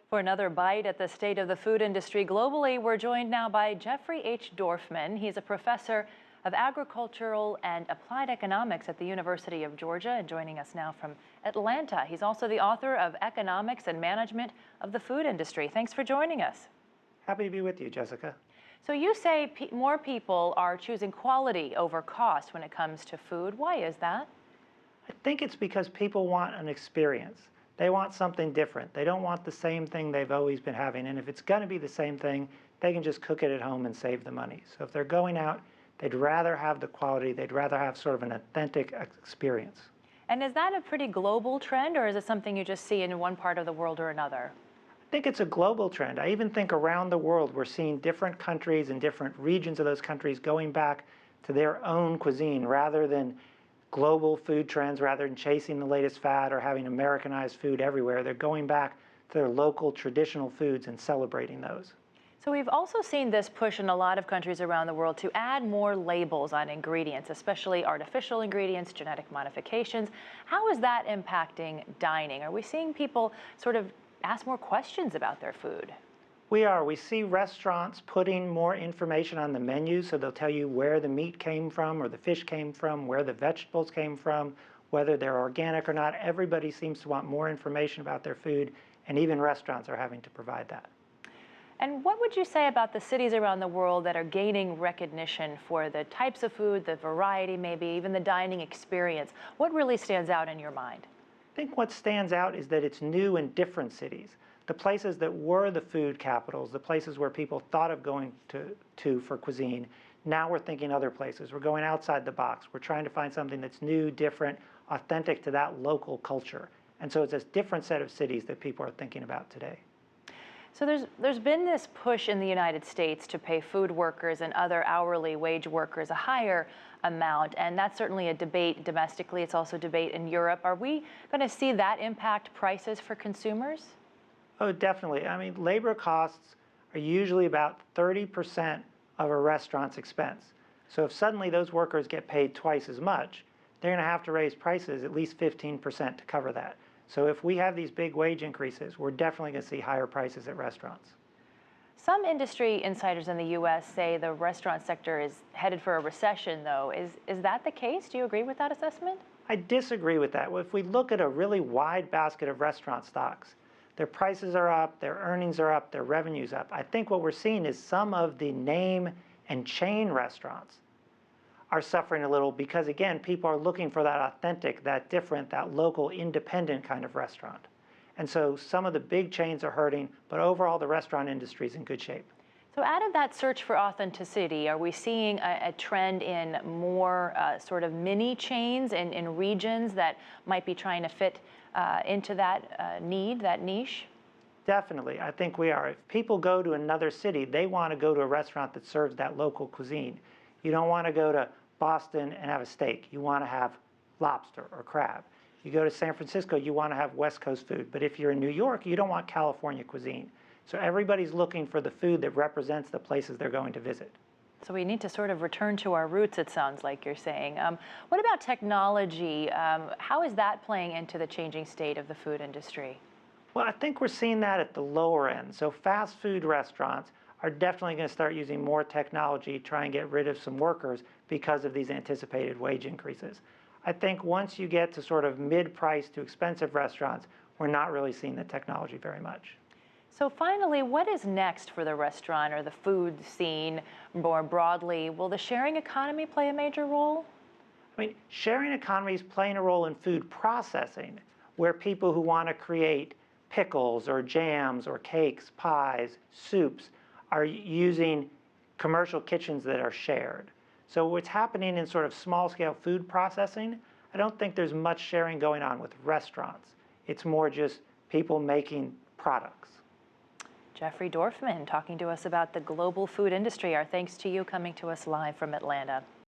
For another bite at the state of the food industry globally, we're joined now by Jeffrey H. Dorfman. He's a professor of agricultural and applied economics at the University of Georgia and joining us now from Atlanta. He's also the author of Economics and Management of the Food Industry. Thanks for joining us. Happy to be with you, Jessica. So you say more people are choosing quality over cost when it comes to food. Why is that? I think it's because people want an experience. They want something different. They don't want the same thing they've always been having. And if it's going to be the same thing, they can just cook it at home and save the money. So if they're going out, they'd rather have the quality. They'd rather have sort of an authentic experience. And is that a pretty global trend, or is it something you just see in one part of the world or another? I think it's a global trend. I even think around the world we're seeing different countries and different regions of those countries going back to their own cuisine rather than global food trends, rather than chasing the latest fad or having Americanized food everywhere. They're going back to their local traditional foods and celebrating those. So we've also seen this push in a lot of countries around the world to add more labels on ingredients, especially artificial ingredients, genetic modifications. How is that impacting dining? Are we seeing people sort of ask more questions about their food? We are. We see restaurants putting more information on the menu, so they'll tell you where the meat came from or the fish came from, where the vegetables came from, whether they're organic or not. Everybody seems to want more information about their food, and even restaurants are having to provide that. And what would you say about the cities around the world that are gaining recognition for the types of food, the variety, maybe even the dining experience? What really stands out in your mind? I think what stands out is that it's new in different cities. The places that were the food capitals, the places where people thought of going to for cuisine, now we're thinking other places. We're going outside the box. We're trying to find something that's new, different, authentic to that local culture. And so it's a different set of cities that people are thinking about today. So there's been this push in the United States to pay food workers and other hourly wage workers a higher amount, and that's certainly a debate domestically. It's also a debate in Europe. Are we going to see that impact prices for consumers? Oh, definitely. I mean, labor costs are usually about 30% of a restaurant's expense. So if suddenly those workers get paid twice as much, they're going to have to raise prices at least 15% to cover that. So if we have these big wage increases, we're definitely going to see higher prices at restaurants. Some industry insiders in the U.S. say the restaurant sector is headed for a recession, though. Is that the case? Do you agree with that assessment? I disagree with that. If we look at a really wide basket of restaurant stocks, their prices are up, their earnings are up, their revenue's up. I think what we're seeing is some of the name and chain restaurants are suffering a little because, again, people are looking for that authentic, that different, that local, independent kind of restaurant. And so some of the big chains are hurting, but overall the restaurant industry is in good shape. So out of that search for authenticity, are we seeing a trend in more sort of mini chains in regions that might be trying to fit into that need, that niche? Definitely. I think we are. If people go to another city, they want to go to a restaurant that serves that local cuisine. You don't want to go to Boston and have a steak. You want to have lobster or crab. You go to San Francisco, you want to have West Coast food. But if you're in New York, you don't want California cuisine. So everybody's looking for the food that represents the places they're going to visit. So we need to sort of return to our roots, it sounds like you're saying. What about technology? How is that playing into the changing state of the food industry? Well, I think we're seeing that at the lower end. So fast food restaurants are definitely going to start using more technology, try and get rid of some workers because of these anticipated wage increases. I think once you get to sort of mid-price to expensive restaurants, we're not really seeing the technology very much. So finally, what is next for the restaurant or the food scene more broadly? Will the sharing economy play a major role? I mean, sharing economy is playing a role in food processing, where people who want to create pickles or jams or cakes, pies, soups, are using commercial kitchens that are shared. So what's happening in sort of small-scale food processing, I don't think there's much sharing going on with restaurants. It's more just people making products. Jeffrey Dorfman talking to us about the global food industry. Our thanks to you coming to us live from Atlanta.